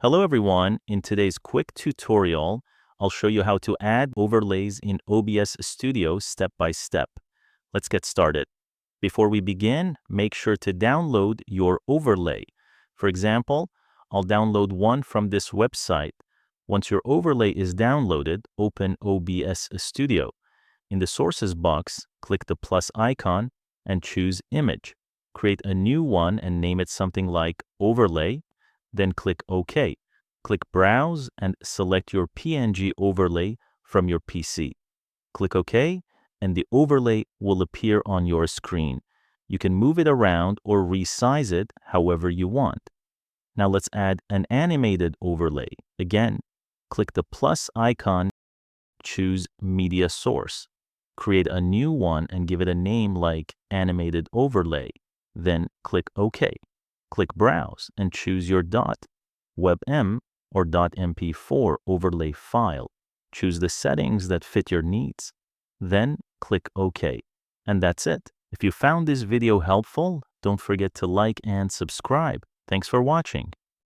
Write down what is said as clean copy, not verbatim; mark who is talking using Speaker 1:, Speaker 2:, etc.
Speaker 1: Hello everyone, in today's quick tutorial, I'll show you how to add overlays in OBS Studio step by step. Let's get started. Before we begin, make sure to download your overlay. For example, I'll download one from this website. Once your overlay is downloaded, open OBS Studio. In the sources box, click the plus icon and choose Image. Create a new one and name it something like Overlay. Then click OK. Click Browse and select your PNG overlay from your PC. Click OK, and the overlay will appear on your screen. You can move it around or resize it however you want. Now let's add an animated overlay. Again, click the plus icon, choose Media Source. Create a new one and give it a name like Animated Overlay. Then click OK. Click Browse and choose your .webm or .mp4 overlay file. Choose the settings that fit your needs. Then click OK. And that's it. If you found this video helpful, don't forget to like and subscribe. Thanks for watching.